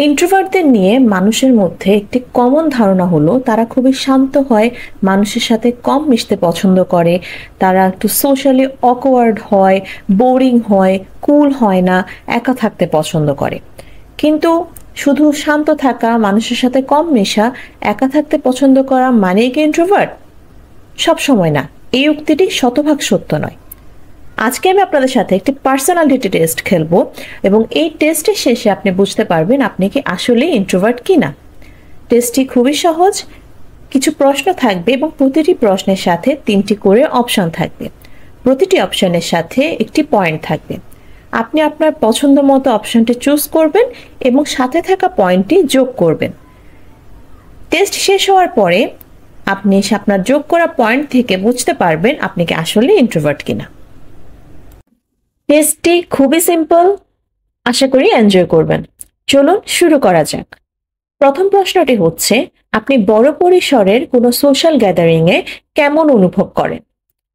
ইন্ট্রোভার্টদের নিয়ে মানুষের মধ্যে একটি কমন ধারণা হলো তারা খুবই শান্ত হয়, মানুষের সাথে কম মিশতে পছন্দ করে, তারা একটু সোশ্যালি অকওয়ার্ড হয়, বোরিং হয়, কুল হয় না, একা থাকতে পছন্দ করে। কিন্তু শুধু শান্ত থাকা, মানুষের সাথে কম মেশা, একা থাকতে পছন্দ করা মানেই কি ইন্ট্রোভার্ট? সব সময় না, এই উক্তিটি শতভাগ সত্য নয়। আজকে আমি আপনাদের সাথে একটি পার্সোনালিটি টেস্ট খেলবো এবং এই টেস্টের শেষে আপনি বুঝতে পারবেন আপনি কি আসলে ইন্ট্রোভার্ট কিনা। টেস্টটি খুবই সহজ, কিছু প্রশ্ন থাকবে এবং প্রতিটি প্রশ্নের সাথে 3টি করে অপশন থাকবে। প্রতিটি অপশনের সাথে একটি পয়েন্ট থাকবে। আপনি আপনার পছন্দ মতো অপশনটি চুজ করবেন এবং সাথে থাকা পয়েন্টটি যোগ করবেন। টেস্ট শেষ হওয়ার পরে আপনি আপনার যোগ করা পয়েন্ট থেকে বুঝতে পারবেন আপনি কি আসলে ইন্ট্রোভার্ট কিনা। টেস্টটি খুবই সিম্পল, আশা করি এনজয় করবেন। চলুন শুরু করা যাক। প্রথম প্রশ্নটি হচ্ছে, আপনি বড় পরিসরের কোনো সোশ্যাল গ্যাদারিং এ কেমন অনুভব করেন?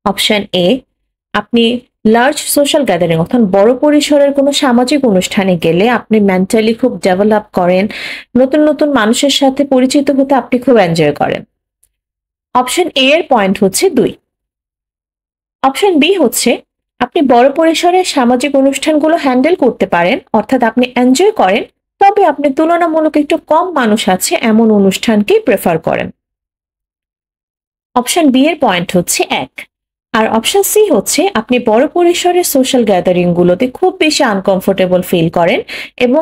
অপশন এ, আপনি লার্জ সোশ্যাল গ্যাদারিং অর্থাৎ বড় পরিসরের কোনো সামাজিক অনুষ্ঠানে গেলে আপনি মেন্টালি খুব ডেভেলপ করেন, নতুন নতুন মানুষের সাথে পরিচিত হতে আপনি খুব এনজয় করেন। অপশন এ এর পয়েন্ট হচ্ছে 2। অপশন বি হচ্ছে, আপনি বড় পরিসরের সামাজিক অনুষ্ঠানগুলো হ্যান্ডেল করতে পারেন, অর্থাৎ আপনি এনজয় করেন, তবে আপনি তুলনামূলক একটু কম মানুষ আছে এমন অনুষ্ঠানকেই প্রেফার করেন। অপশন বি এর পয়েন্ট হচ্ছে 1। আর অপশন সি হচ্ছে, আপনি বড় পরিসরের সোশ্যাল গ্যাদারিং গুলোতে খুব বেশি আনকমফোর্টেবল ফিল করেন এবং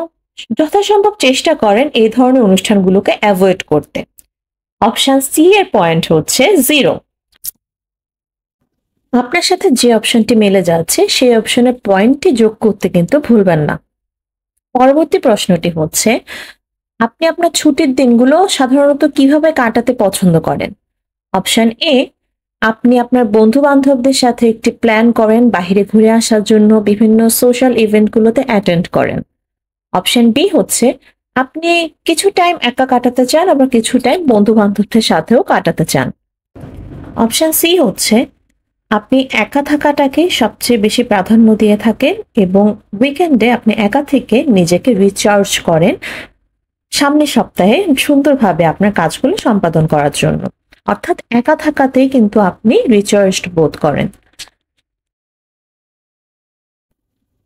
যথাসম্ভব চেষ্টা করেন এই ধরনের অনুষ্ঠানগুলোকে অ্যাভয়েড করতে। অপশন সি এর পয়েন্ট হচ্ছে 0। আপনার সাথে যে অপশনটি মিলে যাচ্ছে সেই অপশনের পয়েন্টটি যোগ করতে কিন্তু ভুলবেন না। পরবর্তী প্রশ্নটি হচ্ছে, আপনি আপনার ছুটির দিনগুলো সাধারণত কিভাবে কাটাতে পছন্দ করেন? অপশন এ, আপনি আপনার বন্ধু বান্ধবদের সাথে একটি প্ল্যান করেন, বাইরে ঘুরে আসার জন্য বিভিন্ন সোশ্যাল ইভেন্টগুলোতে অ্যাটেন্ড করেন। অপশন বি হচ্ছে, আপনি কিছু টাইম একা কাটাতে চান, আবার কিছু টাইম বন্ধু বান্ধবদের সাথেও কাটাতে চান। অপশন সি হচ্ছে, আপনি একা থাকাটাকে সবচেয়ে বেশি প্রাধান্য দিয়ে থাকেন এবং উইকেন্ডে আপনি একা থেকে নিজেকে রিচার্জ করেন সামনের সপ্তাহে সুন্দরভাবে আপনার কাজগুলো সম্পাদন করার জন্য। অর্থাৎ একা থাকাতেই কিন্তু আপনি রিচার্জড বোধ করেন।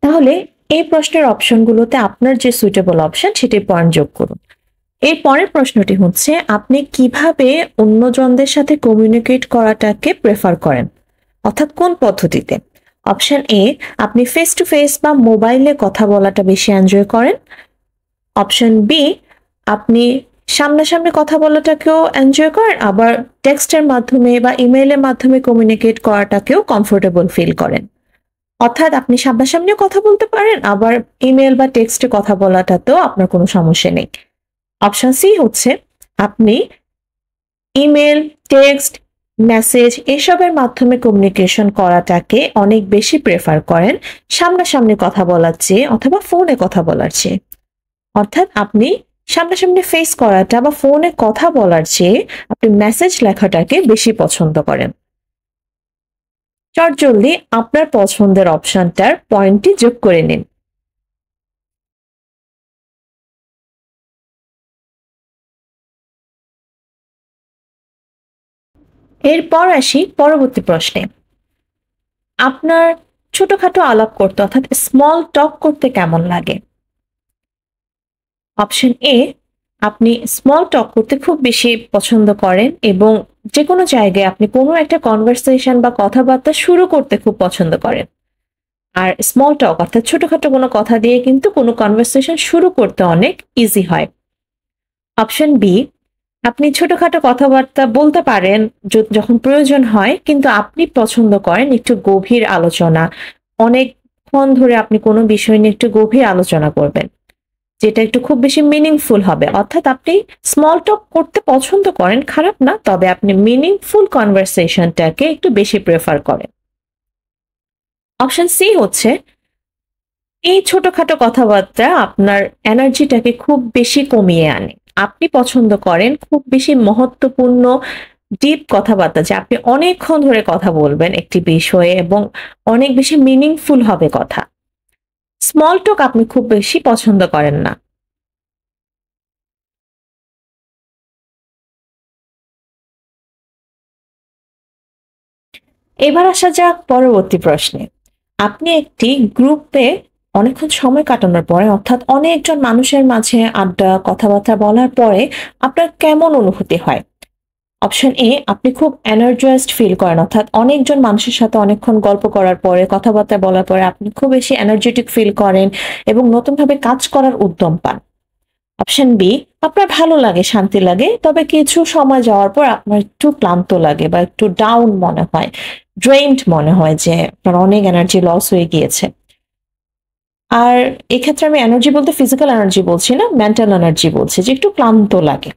তাহলে এই প্রশ্নের অপশনগুলোতে আপনার যে সুইটেবল অপশন সেটির পয়েন্ট যোগ করুন। এর পরের প্রশ্নটি হচ্ছে, আপনি কিভাবে অন্যজনদের সাথে কমিউনিকেট করাটাকে প্রেফার করেন, অর্থাৎ কোন পদ্ধতিতে? অপশন এ, আপনি ফেস টু ফেস বা মোবাইলে কথা বলাটা বেশি এনজয় করেন। অপশন বি, আপনি সামনাসামনি কথা বলাটাকেও এনজয় করেন, আবার টেক্সটের মাধ্যমে বা ইমেইলের মাধ্যমে কমিউনিকেট করাটাকেও কমফোর্টেবল ফিল করেন। অর্থাৎ আপনি সামনাসামনিও কথা বলতে পারেন, আবার ইমেল বা টেক্সটে কথা বলাটাতেও আপনার কোনো সমস্যা নেই। অপশন সি হচ্ছে, আপনি ইমেল, টেক্সট, মেসেজ এসবের মাধ্যমে কমিউনিকেশন করাটাকে অনেক বেশি প্রেফার করেন সামনাসামনি কথা বলার চেয়ে অথবা ফোনে কথা বলার চেয়ে। অর্থাৎ আপনি সামনাসামনি ফেস করাটা বা ফোনে কথা বলার চেয়ে আপনি মেসেজ লেখাটাকে বেশি পছন্দ করেন। চটজলদি আপনার পছন্দের অপশনটার পয়েন্টটি যোগ করে নিন। এরপর আসি পরবর্তী প্রশ্নে। আপনার ছোটখাটো আলাপ করতে অর্থাৎ স্মল টক করতে কেমন লাগে? অপশন এ, আপনি স্মল টক করতে খুব বেশি পছন্দ করেন এবং যে কোনো জায়গায় আপনি কোনো একটা কনভারসেশন বা কথাবার্তা শুরু করতে খুব পছন্দ করেন। আর স্মল টক অর্থাৎ ছোটখাটো কোনো কথা দিয়ে কিন্তু কোনো কনভারসেশন শুরু করতে অনেক ইজি হয়। অপশন বি, আপনি ছোটখাটো কথাবার্তা বলতে পারেন যখন প্রয়োজন হয়, কিন্তু আপনি পছন্দ করেন একটু গভীর আলোচনা, অনেকক্ষণ ধরে আপনি কোনো বিষয় নিয়ে একটু গভীর আলোচনা করবেন, যেটা একটু খুব বেশি মিনিংফুল হবে। অর্থাৎ আপনি স্মল টক করতে পছন্দ করেন, খারাপ না, তবে আপনি মিনিংফুল কনভারসেশনটাকে একটু বেশি প্রেফার করেন। অপশন সি হচ্ছে, এই ছোটখাটো কথাবার্তা আপনার এনার্জিটাকে খুব বেশি কমিয়ে আনে। আপনি পছন্দ করেন খুব বেশি মহত্বপূর্ণ ডিপ কথাবার্তা, যে আপনি অনেকক্ষণ ধরে কথা বলবেন একটি বিষয়ে এবং অনেক বেশি মিনিংফুল হবে কথা। স্মল টক আপনি খুব বেশি পছন্দ করেন না। এবার আসা যাক পরবর্তী প্রশ্নে। আপনি একটি গ্রুপে অনেকক্ষণ সময় কাটানোর পরে অর্থাৎ অনেকজন মানুষের মাঝে আড্ডা কথাবার্তা বলার পরে আপনার কেমন অনুভূতি হয়? অপশন এ, আপনি খুব এনার্জাইজড ফিল করেন অর্থাৎ অনেকজন মানুষের সাথে অনেকক্ষণ গল্প করার পরে কথাবার্তা বলার পরে আপনি খুব বেশি এনার্জেটিক ফিল করেন এবং নতুনভাবে কাজ করার উদ্যম পান। অপশন বি, আপনার ভালো লাগে শান্তি লাগে তবে কিছু সময় যাওয়ার পর আপনার একটু ক্লান্ত লাগে বা একটু ডাউন মনে হয়, ড্রেইনড মনে হয় যে আপনার অনেক এনার্জি লস হয়ে গিয়েছে। আর এক্ষেত্রে আমি এনার্জি বলতে ফিজিক্যাল এনার্জি বলছি না, মেন্টাল এনার্জি বলছি যে একটু ক্লান্ত লাগে।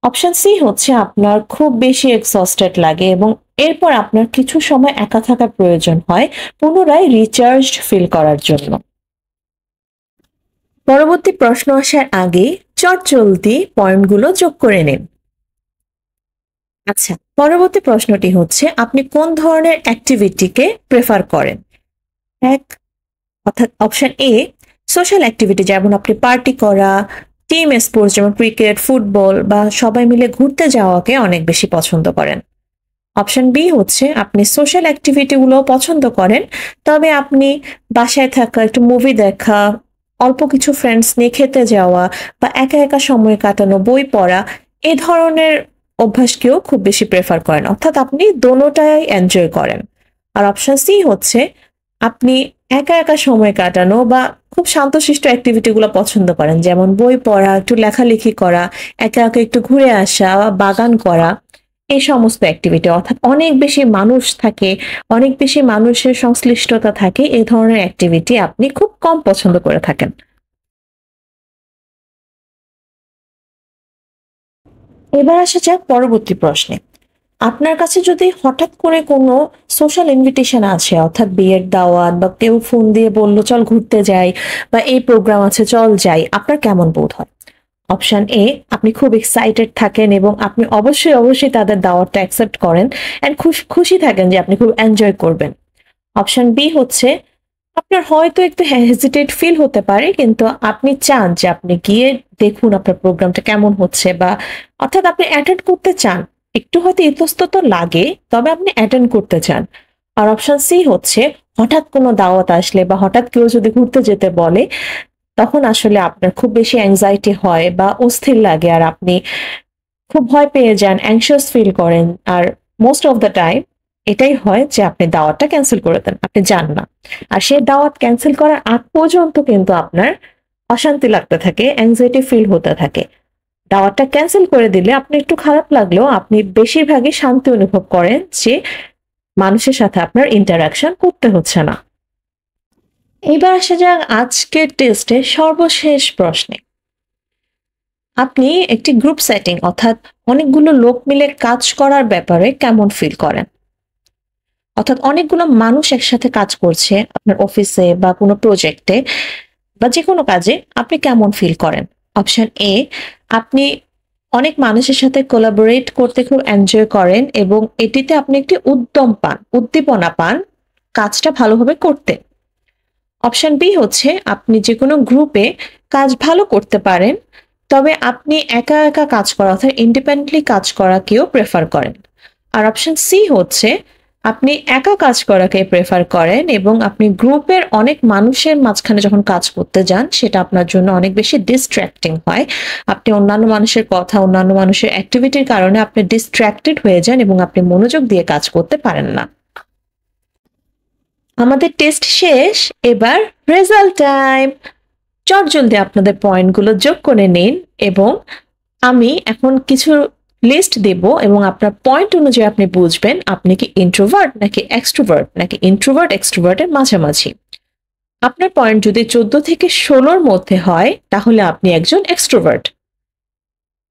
অপশন সি হচ্ছে আপনার খুব বেশি এক্সস্টেড লাগে এবং এরপর আপনার কিছু সময় একা থাকার প্রয়োজন হয় পুনরায় রিচার্জড ফিল করার জন্য। পরবর্তী প্রশ্ন আসার আগে চটজলদি পয়েন্টগুলো যোগ করে নিন। আচ্ছা, পরবর্তী প্রশ্নটি হচ্ছে আপনি কোন ধরনের অ্যাক্টিভিটিকে প্রেফার করেন? এক, অর্থাৎ অপশন এ, সোশ্যাল অ্যাক্টিভিটি যেমন আপনি পার্টি করা, টিম স্পোর্টস যেমন ক্রিকেট ফুটবল বা সবাই মিলে ঘুরতে যাওয়াকে অনেক বেশি পছন্দ করেন। অপশন বি হচ্ছে আপনি সোশ্যাল অ্যাক্টিভিটি গুলো পছন্দ করেন তবে আপনি বাসায় থাকা, একটু মুভি দেখা, অল্প কিছু ফ্রেন্ডস নিয়ে খেতে যাওয়া বা একা একা সময় কাটানো, বই পড়া এই ধরনের অভ্যাসকেও খুব বেশি প্রেফার করেন অর্থাৎ আপনি দোনোটাই এনজয় করেন। আর অপশন সি হচ্ছে আপনি একা একা সময় কাটানো বা খুব শান্তশিষ্ট অ্যাক্টিভিটি গুলো পছন্দ করেন যেমন বই পড়া, একটু লেখালেখি করা, একা একা একটু ঘুরে আসা, বাগান করা, এই সমস্ত অ্যাক্টিভিটি অর্থাৎ অনেক বেশি মানুষ থাকে, অনেক বেশি মানুষের সংশ্লিষ্টতা থাকে, এই ধরনের অ্যাক্টিভিটি আপনি খুব কম পছন্দ করে থাকেন। এবার আসা যাক পরবর্তী প্রশ্নে। আপনার কাছে যদি হঠাৎ করে কোনো সোশ্যাল ইনভিটেশন আছে অর্থাৎ বিয়ের দাওয়াত বা কেউ ফোন দিয়ে বলল চল ঘুরতে যাই বা এই প্রোগ্রাম আছে চল যাই, আপনার কেমন বোধ হয়? অপশন এ, আপনি খুব এক্সাইটেড থাকেন এবং আপনি অবশ্যই অবশ্যই তাদের দাওয়াতটা অ্যাকসেপ্ট করেন এন্ড খুশি থাকেন যে আপনি খুব এনজয় করবেন। অপশন বি হচ্ছে আপনার হয়তো একটু হেজিটেট ফিল হতে পারে কিন্তু আপনি চান যে আপনি গিয়ে দেখুন আপনার প্রোগ্রামটা কেমন হচ্ছে বা অর্থাৎ আপনি অ্যাটেন্ড করতে চান, একটু হয়তো ইতস্তত লাগে তবে আপনি অ্যাটেন্ড করতে চান। আর অপশন সি হচ্ছে হঠাৎ কোনো দাওয়াত আসলে বা হঠাৎ কেউ যদি ঘুরতে যেতে বলে তখন আসলে আপনার খুব বেশি অ্যাংজাইটি হয় বা অস্থির লাগে আর আপনি খুব ভয় পেয়ে যান, অ্যাংশিয়াস ফিল করেন আর মোস্ট অফ দ্য টাইম এটাই হয় যে আপনি দাওয়াতটা ক্যান্সেল করে দেন, আপনি যান না। আর সেই দাওয়াত ক্যান্সেল করার আগ পর্যন্ত কিন্তু আপনার অশান্তি লাগতে থাকে, অ্যাংজাইটি ফিল হতে থাকে। দাওয়াতটা ক্যান্সেল করে দিলে আপনি একটু খারাপ লাগলেও আপনি বেশিরভাগই শান্তি অনুভব করেন যে মানুষের সাথে আপনার ইন্টারাকশন করতে হচ্ছে না। এবার আসা যাক আজকের টেস্টের সর্বশেষ প্রশ্নে। আপনি একটি গ্রুপ সেটিং অর্থাৎ অনেকগুলো লোক মিলে কাজ করার ব্যাপারে কেমন ফিল করেন? অর্থাৎ অনেকগুলো মানুষ একসাথে কাজ করছে আপনার অফিসে বা কোনো প্রজেক্টে বা যে কোনো কাজে আপনি কেমন ফিল করেন? অপশন এ, আপনি অনেক মানুষের সাথে কোলাবোরেট করতে খুব এনজয় করেন এবং এটিতে আপনি একটি উদ্যম পান, উদ্দীপনা পান কাজটা ভালোভাবে করতে। অপশন বি হচ্ছে আপনি যে কোনো গ্রুপে কাজ ভালো করতে পারেন তবে আপনি একা একা কাজ করা অর্থাৎ ইন্ডিপেন্ডেন্টলি কাজ করাকেও প্রেফার করেন। আর অপশন সি হচ্ছে আপনি একা কাজ করাকে প্রেফার করেন এবং আপনি গ্রুপের অনেক মানুষের মাঝখানে যখন কাজ করতে যান সেটা আপনার জন্য অনেক বেশি ডিস্ট্র্যাক্টিং হয়। আপনি অন্যান্য মানুষের কথা, অন্যান্য মানুষের অ্যাক্টিভিটির কারণে আপনি ডিস্ট্র্যাক্টেড হয়ে যান এবং আপনি মনোযোগ দিয়ে কাজ করতে পারেন না। আমাদের টেস্ট শেষ, এবার রেজাল্ট টাইম। চটজলদি আপনাদের পয়েন্টগুলো যোগ করে নিন এবং আমি এখন কিছু লিস্ট দেব এবং আপনার পয়েন্ট অনুযায়ী আপনি বুঝবেন আপনি কি ইন্ট্রোভার্ট নাকি এক্সট্রোভার্ট নাকি ইন্ট্রোভার্ট এক্সট্রোভার্টের মাঝামাঝি। আপনার পয়েন্ট যদি 14 থেকে 16-র মধ্যে হয় তাহলে আপনি একজন এক্সট্রোভার্ট।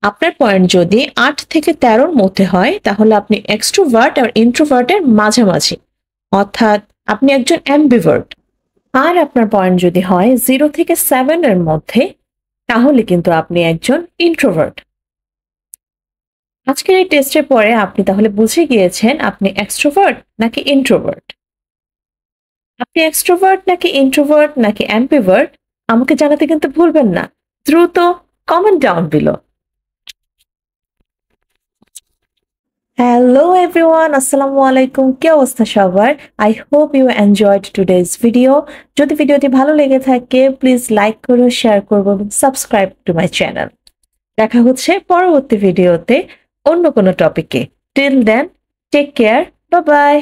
আপনার পয়েন্ট যদি 8 থেকে 13-র মধ্যে হয় তাহলে আপনি এক্সট্রোভার্ট আর ইন্ট্রোভার্টের মাঝামাঝি অর্থাৎ আপনি একজন অ্যাম্বিভার্ট। আর আপনার পয়েন্ট যদি হয় 0 থেকে 7-এর মধ্যে তাহলে কিন্তু আপনি একজন ইন্ট্রোভার্ট। আজকের এই টেস্টের পরে আপনি তাহলে বুঝে গিয়েছেন আপনি এক্সট্রোভার্ট নাকি ইন্ট্রোভার্ট। আপনি এক্সট্রোভার্ট নাকি ইন্ট্রোভার্ট নাকি অ্যাম্বিভার্ট আমাকে জানাতে কিন্তু ভুলবেন না। দ্রুত comment down below. Hello everyone, আসসালামু আলাইকুম। কি অবস্থা সবার? I hope you enjoyed today's video. যদি ভিডিওটি ভালো লেগে থাকে প্লিজ লাইক করো, শেয়ার করবো এবং সাবস্ক্রাইব টু মাই চ্যানেল। দেখা হচ্ছে পরবর্তী ভিডিওতে অন্য কোনো টপিকে। Till then, take care, bye by.